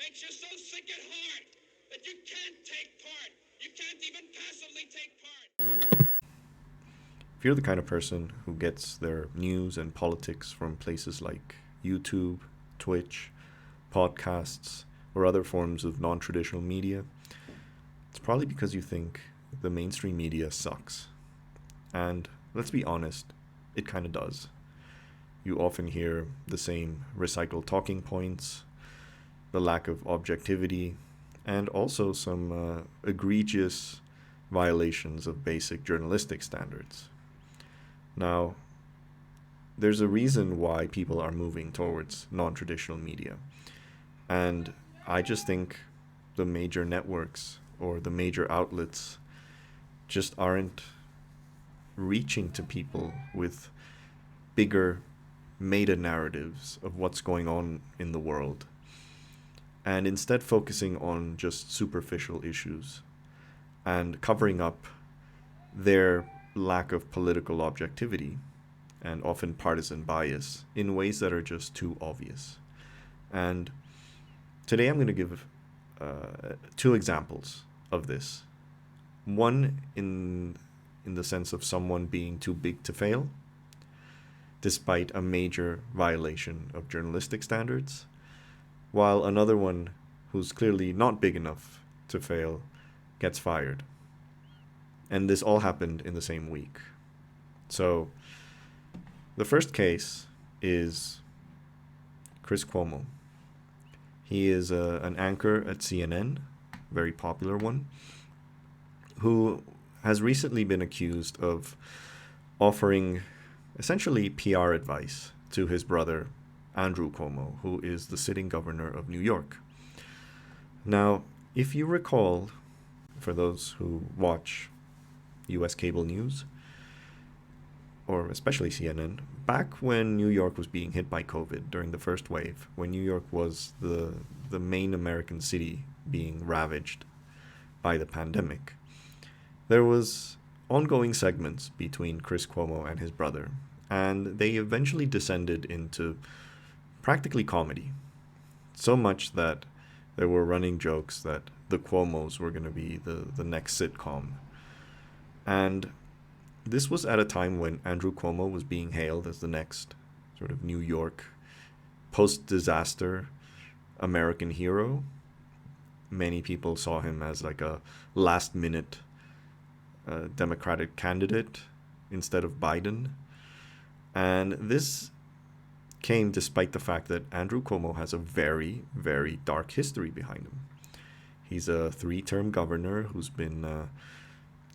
makes you so sick at heart that you can't take part. You can't even passively take part. If you're the kind of person who gets their news and politics from places like YouTube, Twitch, podcasts, or other forms of non-traditional media, it's probably because you think the mainstream media sucks. And let's be honest, it kind of does. You often hear the same recycled talking points, the lack of objectivity, and also some egregious violations of basic journalistic standards. Now, there's a reason why people are moving towards non-traditional media. And I just think the major networks or the major outlets just aren't reaching to people with bigger meta-narratives of what's going on in the world, and instead focusing on just superficial issues and covering up their lack of political objectivity and often partisan bias in ways that are just too obvious. And today I'm going to give two examples of this. One in the sense of someone being too big to fail, despite a major violation of journalistic standards, while another one who's clearly not big enough to fail gets fired. And this all happened in the same week. So the first case is Chris Cuomo. He is an anchor at CNN, very popular one, who has recently been accused of offering essentially PR advice to his brother, Andrew Cuomo, who is the sitting governor of New York. Now, if you recall, for those who watch US cable news, or especially CNN, back when New York was being hit by COVID during the first wave, when New York was the main American city being ravaged by the pandemic, there was ongoing segments between Chris Cuomo and his brother, and they eventually descended into practically comedy. So much that there were running jokes that the Cuomos were going to be the next sitcom. And this was at a time when Andrew Cuomo was being hailed as the next sort of New York post-disaster American hero. Many people saw him as like a last-minute Democratic candidate instead of Biden. And this came despite the fact that Andrew Cuomo has a very, very dark history behind him. He's a 3-term governor who's been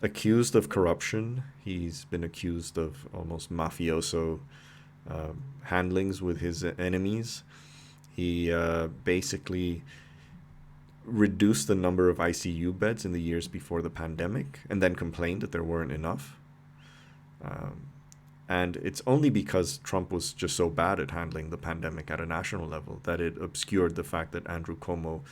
accused of corruption. He's been accused of almost mafioso handlings with his enemies. He basically reduced the number of ICU beds in the years before the pandemic and then complained that there weren't enough. And it's only because Trump was just so bad at handling the pandemic at a national level that it obscured the fact that Andrew Cuomo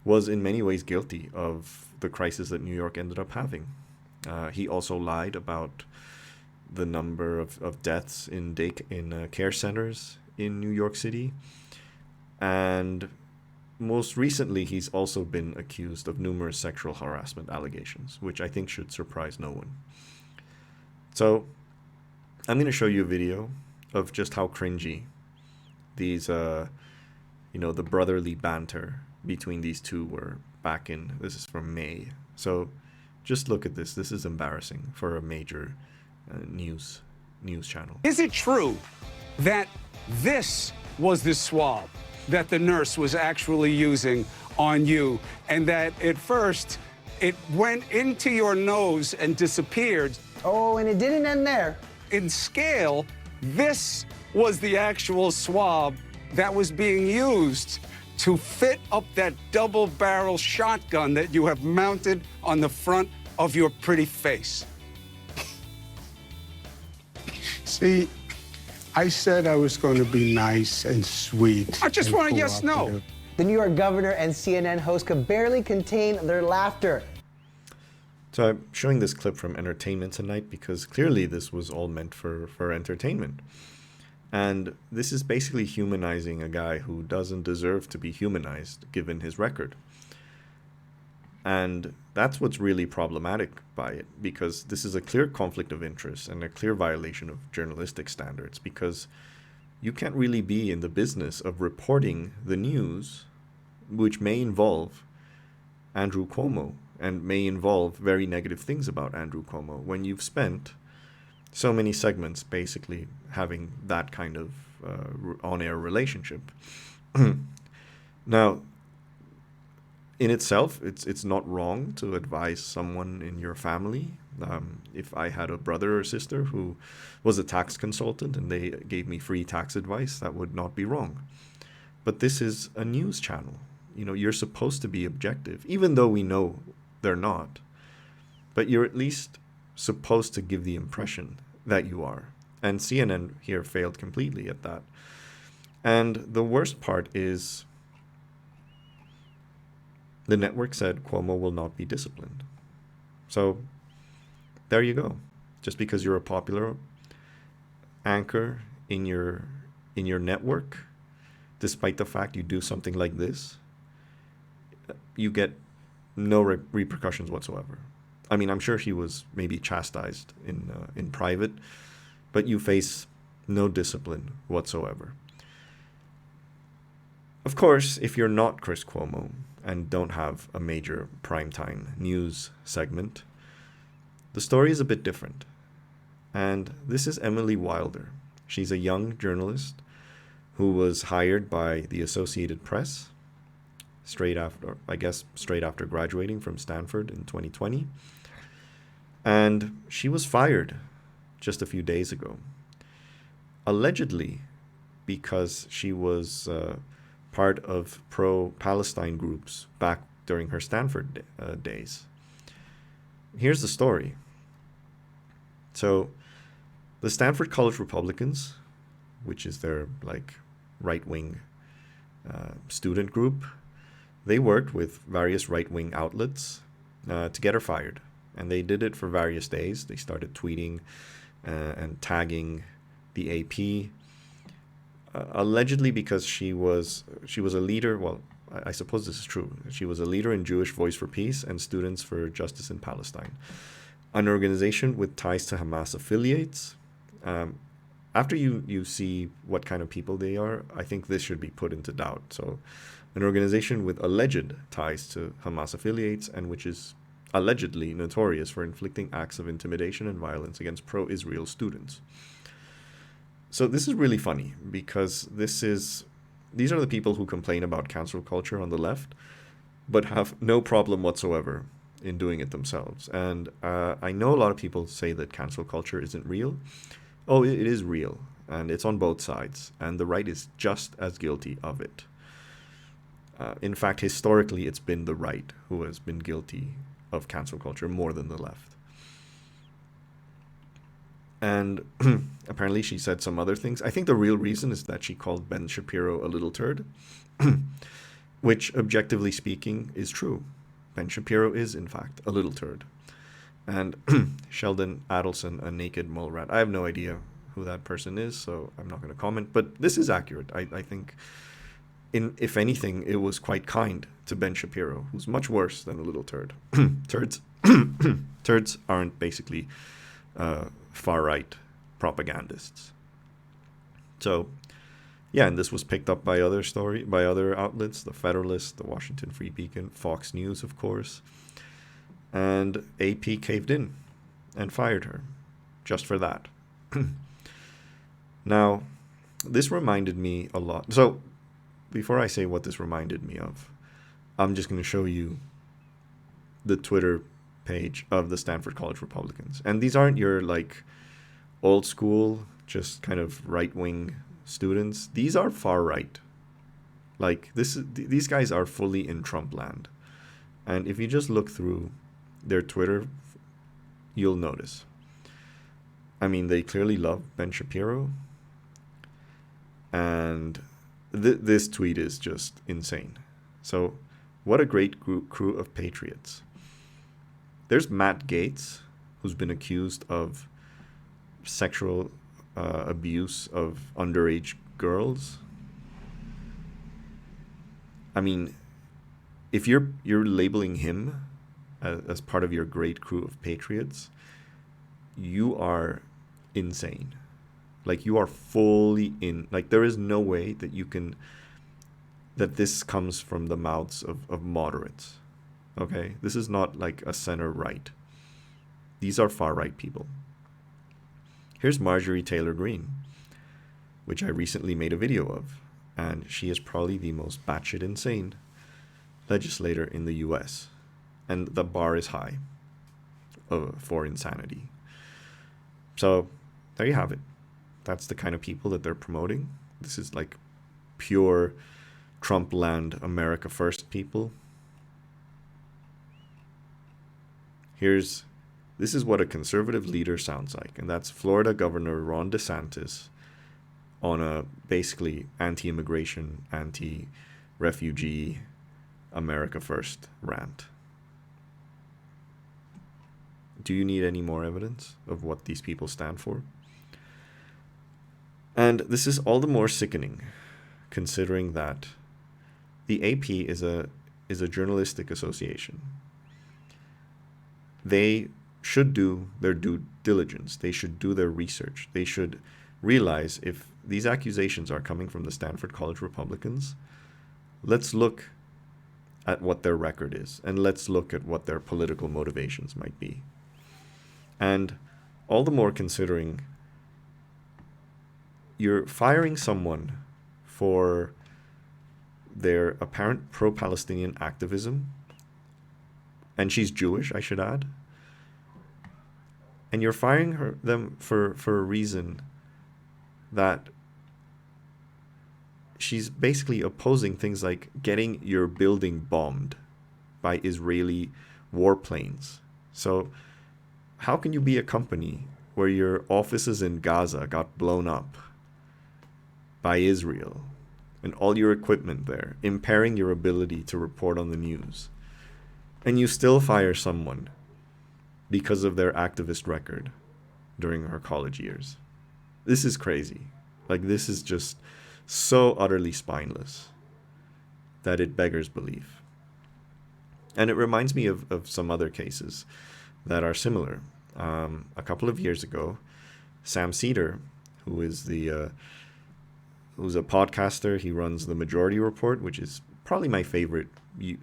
was in many ways guilty of the crisis that New York ended up having. He also lied about the number of deaths in care centers in New York City. And most recently, he's also been accused of numerous sexual harassment allegations, which I think should surprise no one. So I'm going to show you a video of just how cringy these, the brotherly banter between these two were back in, this is from May. So just look at this. This is embarrassing for a major news channel. Is it true that this was the swab that the nurse was actually using on you, and that at first it went into your nose and disappeared? Oh, and it didn't end there. In scale, this was the actual swab that was being used to fit up that double-barrel shotgun that you have mounted on the front of your pretty face. See, I said I was going to be nice and sweet. I just want a yes, no. The New York governor and CNN host could barely contain their laughter. So I'm showing this clip from Entertainment Tonight because clearly this was all meant for entertainment. And this is basically humanizing a guy who doesn't deserve to be humanized given his record. And that's what's really problematic by it, because this is a clear conflict of interest and a clear violation of journalistic standards, because you can't really be in the business of reporting the news, which may involve Andrew Cuomo and may involve very negative things about Andrew Cuomo, when you've spent so many segments basically having that kind of on-air relationship. Now, in itself, it's not wrong to advise someone in your family. If I had a brother or sister who was a tax consultant and they gave me free tax advice, that would not be wrong. But this is a news channel. You know, you're supposed to be objective, even though we know they're not. But you're at least supposed to give the impression that you are. And CNN here failed completely at that. And the worst part is the network said Cuomo will not be disciplined. So there you go. Just because you're a popular anchor in your network, despite the fact you do something like this, you get no repercussions whatsoever. I mean, I'm sure he was maybe chastised in private, but you face no discipline whatsoever. Of course, if you're not Chris Cuomo and don't have a major primetime news segment, the story is a bit different. And this is Emily Wilder. She's a young journalist who was hired by the Associated Press straight after graduating from Stanford in 2020. And she was fired just a few days ago, allegedly because she was part of pro-Palestine groups back during her Stanford days. Here's the story. So the Stanford College Republicans, which is their right-wing student group, they worked with various right-wing outlets to get her fired. And they did it for various days. They started tweeting and tagging the AP, allegedly because she was a leader. Well, I suppose this is true. She was a leader in Jewish Voice for Peace and Students for Justice in Palestine, an organization with ties to Hamas affiliates. After you see what kind of people they are, I think this should be put into doubt. So, an organization with alleged ties to Hamas affiliates and which is allegedly notorious for inflicting acts of intimidation and violence against pro-Israel students. So this is really funny because these are the people who complain about cancel culture on the left, but have no problem whatsoever in doing it themselves. And I know a lot of people say that cancel culture isn't real. Oh, it is real, and it's on both sides, and the right is just as guilty of it. In fact, historically, it's been the right who has been guilty of cancel culture more than the left. And apparently she said some other things. I think the real reason is that she called Ben Shapiro a little turd, which objectively speaking is true. Ben Shapiro is, in fact, a little turd. And Sheldon Adelson, a naked mole rat. I have no idea who that person is, so I'm not going to comment. But this is accurate. I think, if anything, it was quite kind to Ben Shapiro, who's much worse than a little turd. Turds aren't basically far-right propagandists. So, yeah, and this was picked up by other outlets, the Federalist, the Washington Free Beacon, Fox News, of course. And AP caved in and fired her just for that. Now, this reminded me a lot. So, before I say what this reminded me of, I'm just going to show you the Twitter page of the Stanford College Republicans. And these aren't your, old school, just kind of right-wing students. These are far-right. These guys are fully in Trump land. And if you just look through their Twitter, you'll notice. I mean, they clearly love Ben Shapiro. And this tweet is just insane. So, what a great crew of patriots. There's Matt Gaetz, who's been accused of sexual abuse of underage girls. I mean, if you're labeling him as part of your great crew of patriots, you are insane. Like, you are fully in. Like, there is no way that you can, that this comes from the mouths of moderates. Okay? This is not like a center right. These are far right people. Here's Marjorie Taylor Greene, which I recently made a video of, and she is probably the most batshit insane legislator in the US, and the bar is high for insanity. So there you have it. That's the kind of people that they're promoting. This is like pure Trump land, America first people. This is what a conservative leader sounds like, and that's Florida Governor Ron DeSantis on a basically anti-immigration, anti-refugee, America first rant. Do you need any more evidence of what these people stand for? And this is all the more sickening, considering that the AP is a journalistic association. They should do their due diligence. They should do their research. They should realize if these accusations are coming from the Stanford College Republicans, let's look at what their record is, and let's look at what their political motivations might be. And all the more considering you're firing someone for their apparent pro-Palestinian activism, and she's Jewish, I should add, and you're firing them for a reason that she's basically opposing things like getting your building bombed by Israeli warplanes. So how can you be a company where your offices in Gaza got blown up by Israel and all your equipment there, impairing your ability to report on the news, and you still fire someone because of their activist record during her college years? This is crazy. Like, this is just so utterly spineless that it beggars belief. And it reminds me of some other cases that are similar. A couple of years ago, Sam Seder, who's a podcaster, he runs the Majority Report, which is probably my favorite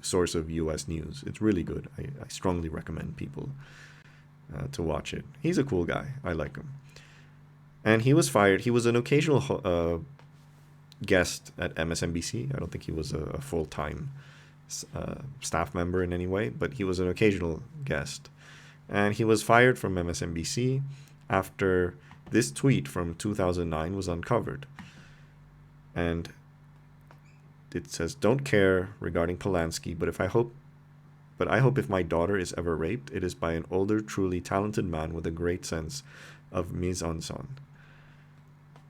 source of U.S. news. It's really good. I strongly recommend people to watch it. He's a cool guy. I like him. And he was fired. He was an occasional guest at MSNBC. I don't think he was a full-time staff member in any way, but he was an occasional guest. And he was fired from MSNBC after this tweet from 2009 was uncovered. And it says, "Don't care regarding Polanski, but I hope if my daughter is ever raped, it is by an older, truly talented man with a great sense of mise en scène."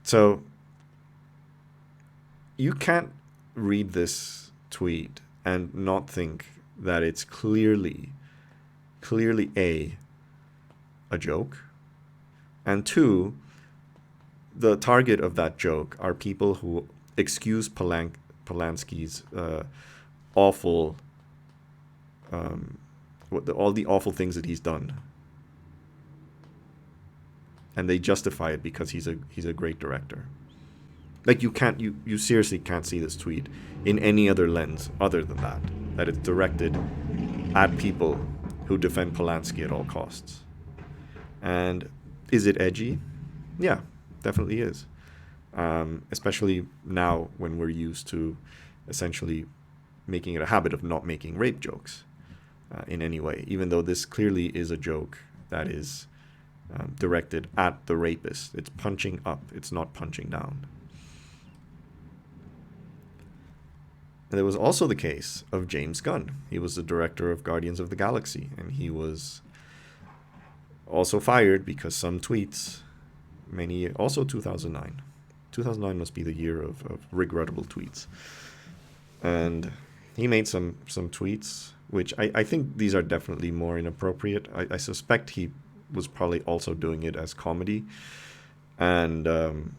So you can't read this tweet and not think that it's clearly a joke, and two, the target of that joke are people who excuse Polanski's awful, all the awful things that he's done, and they justify it because he's a great director. Like, you seriously can't see this tweet in any other lens other than that it's directed at people who defend Polanski at all costs. And is it edgy? Yeah, definitely is. Especially now when we're used to essentially making it a habit of not making rape jokes in any way, even though this clearly is a joke that is directed at the rapist. It's punching up, it's not punching down. And there was also the case of James Gunn. He was the director of Guardians of the Galaxy, and he was also fired because some tweets, also 2009. 2009 must be the year of regrettable tweets. And he made some tweets, which I think these are definitely more inappropriate. I suspect he was probably also doing it as comedy. And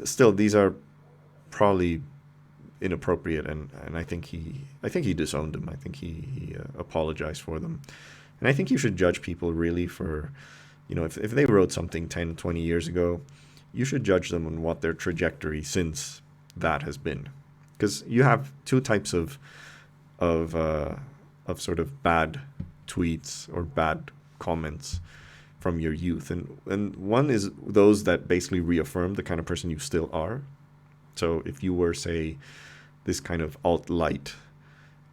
still, these are probably inappropriate, and I think he disowned them. I think he apologized for them. And I think you should judge people really for, if they wrote something 10, 20 years ago, you should judge them on what their trajectory since that has been. Because you have two types of sort of bad tweets or bad comments from your youth. And one is those that basically reaffirm the kind of person you still are. So if you were, say, this kind of alt-light,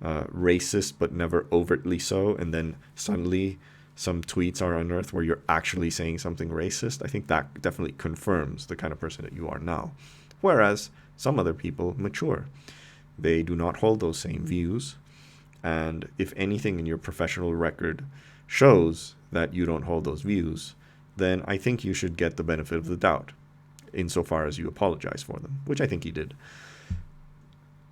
racist, but never overtly so, and then suddenly some tweets are unearthed where you're actually saying something racist, I think that definitely confirms the kind of person that you are now. Whereas some other people mature. They do not hold those same views. And if anything in your professional record shows that you don't hold those views, then I think you should get the benefit of the doubt insofar as you apologize for them, which I think he did.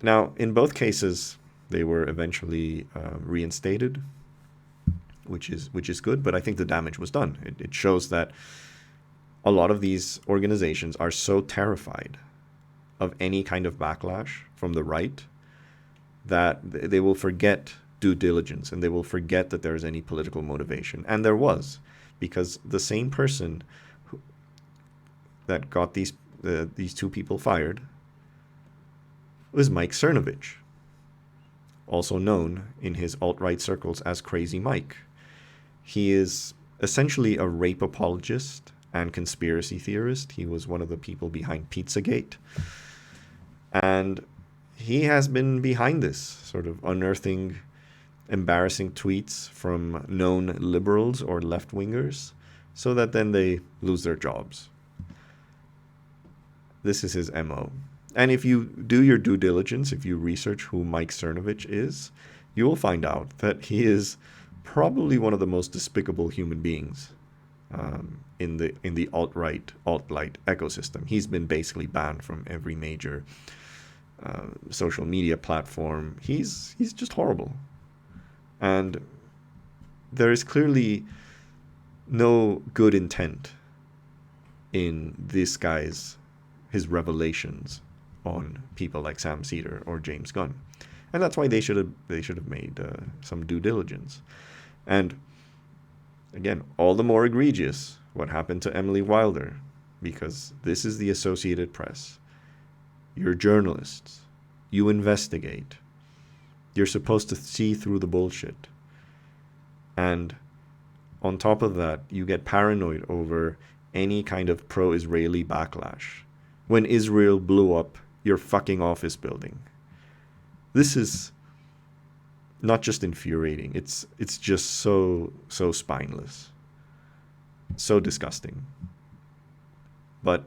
Now, in both cases, they were eventually reinstated, which is good, but I think the damage was done. It shows that a lot of these organizations are so terrified of any kind of backlash from the right that they will forget due diligence, and they will forget that there is any political motivation. And there was, because the same person that got these two people fired was Mike Cernovich, also known in his alt-right circles as Crazy Mike. He is essentially a rape apologist and conspiracy theorist. He was one of the people behind Pizzagate. And he has been behind this, sort of unearthing embarrassing tweets from known liberals or left-wingers, so that then they lose their jobs. This is his MO. And if you do your due diligence, if you research who Mike Cernovich is, you will find out that he is probably one of the most despicable human beings in the alt-light ecosystem. He's been basically banned from every major social media platform. He's just horrible. And there is clearly no good intent in this guy's his revelations on people like Sam Seder or James Gunn. And that's why they should have made some due diligence. And again, all the more egregious what happened to Emily Wilder, because this is the Associated Press. You're journalists. You investigate. You're supposed to see through the bullshit. And on top of that, you get paranoid over any kind of pro-Israeli backlash. When Israel blew up your fucking office building. This is not just infuriating. It's just so spineless. So disgusting. But,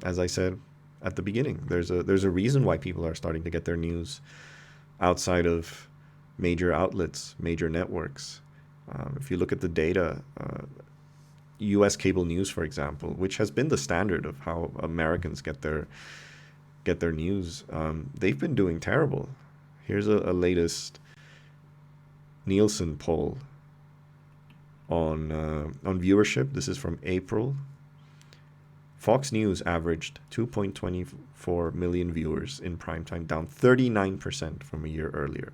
as I said at the beginning, there's a reason why people are starting to get their news outside of major outlets, major networks. If you look at the data, U.S. cable news, for example, which has been the standard of how Americans get their news, they've been doing terrible. Here's a latest Nielsen poll on viewership. This is from April. Fox News averaged 2.24 million viewers in primetime, down 39% from a year earlier,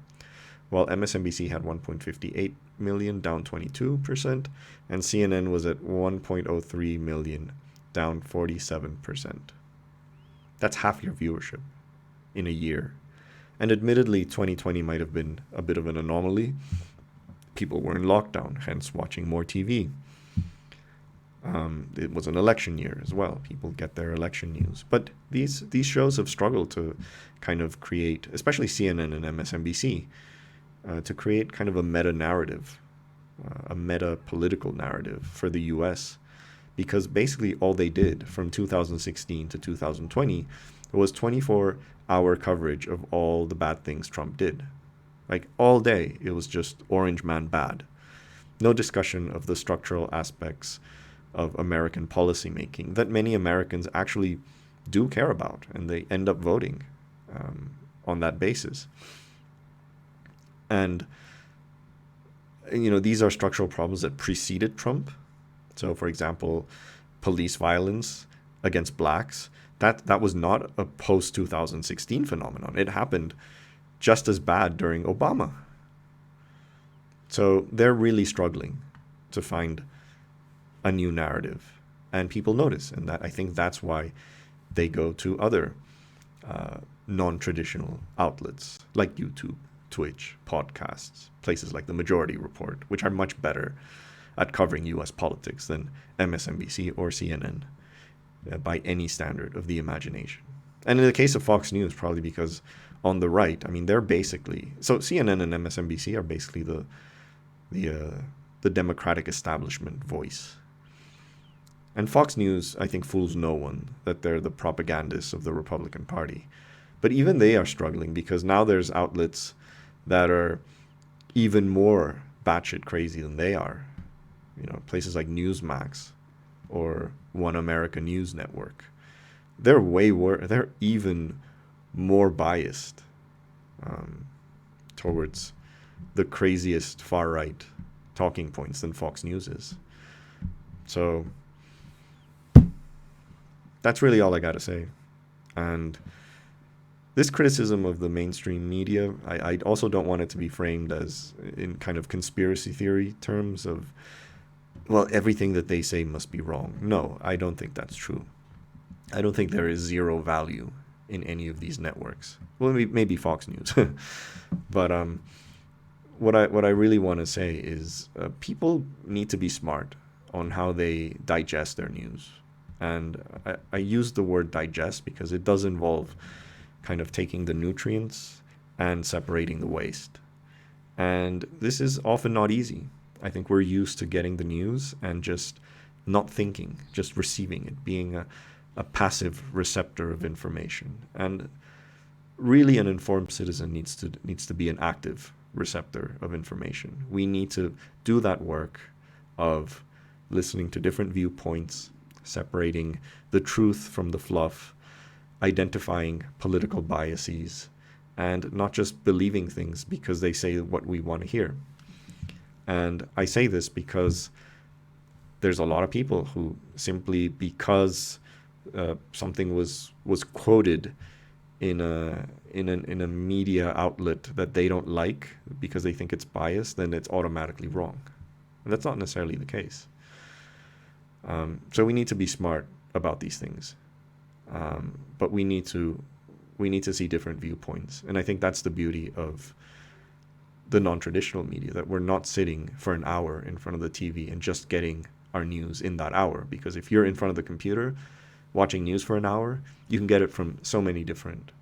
while MSNBC had 1.58 million, down 22%, and CNN was at 1.03 million, down 47%. That's half your viewership in a year. And admittedly, 2020 might have been a bit of an anomaly. People were in lockdown, hence watching more TV. It was an election year as well. People get their election news. But these shows have struggled to kind of create, especially CNN and MSNBC, to create kind of a meta-narrative, a meta-political narrative for the U.S., because basically all they did from 2016 to 2020 was 24-hour coverage of all the bad things Trump did. Like, all day, it was just orange man bad. No discussion of the structural aspects of American policymaking that many Americans actually do care about, and they end up voting on that basis. And, these are structural problems that preceded Trump, So, for example, police violence against blacks, that was not a post-2016 phenomenon. It happened just as bad during Obama. So they're really struggling to find a new narrative. And people notice. And I think that's why they go to other non-traditional outlets like YouTube, Twitch, podcasts, places like The Majority Report, which are much better at covering US politics than MSNBC or CNN by any standard of the imagination. And in the case of Fox News, probably because on the right, I mean, they're basically, so CNN and MSNBC are basically the Democratic establishment voice. And Fox News, I think, fools no one that they're the propagandists of the Republican Party. But even they are struggling because now there's outlets that are even more batshit crazy than they are. You know, places like Newsmax or One America News Network. They're way worse. They're even more biased towards the craziest far-right talking points than Fox News is. So that's really all I got to say. And this criticism of the mainstream media, I also don't want it to be framed as in kind of conspiracy theory terms of, well, everything that they say must be wrong. No, I don't think that's true. I don't think there is zero value in any of these networks. Well, maybe Fox News. But what I really want to say is people need to be smart on how they digest their news. And I use the word digest because it does involve kind of taking the nutrients and separating the waste. And this is often not easy. I think we're used to getting the news and just not thinking, just receiving it, being a passive receptor of information. And really an informed citizen needs to be an active receptor of information. We need to do that work of listening to different viewpoints, separating the truth from the fluff, identifying political biases, and not just believing things because they say what we want to hear. And I say this because there's a lot of people who simply because something was quoted in a media outlet that they don't like because they think it's biased, then it's automatically wrong. And that's not necessarily the case. So we need to be smart about these things, but we need to see different viewpoints. And I think that's the beauty of the non-traditional media, that we're not sitting for an hour in front of the TV and just getting our news in that hour. Because if you're in front of the computer watching news for an hour, you can get it from so many different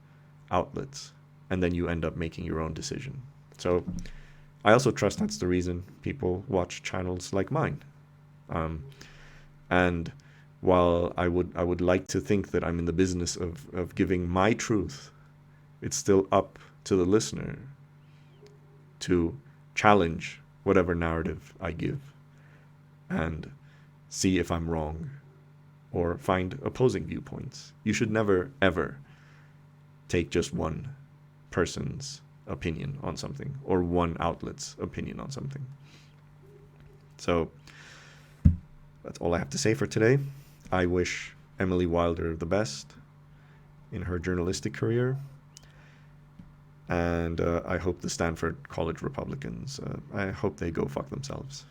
outlets, and then you end up making your own decision. So I also trust that's the reason people watch channels like mine. And while I would like to think that I'm in the business of giving my truth, it's still up to the listener to challenge whatever narrative I give and see if I'm wrong or find opposing viewpoints. You should never, ever take just one person's opinion on something or one outlet's opinion on something. So that's all I have to say for today. I wish Emily Wilder the best in her journalistic career. And I hope the Stanford College Republicans, I hope they go fuck themselves.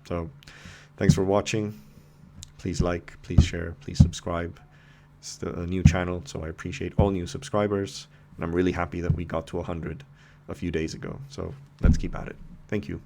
So thanks for watching. Please like, please share, please subscribe. It's a new channel, so I appreciate all new subscribers. And I'm really happy that we got to 100 a few days ago. So let's keep at it. Thank you.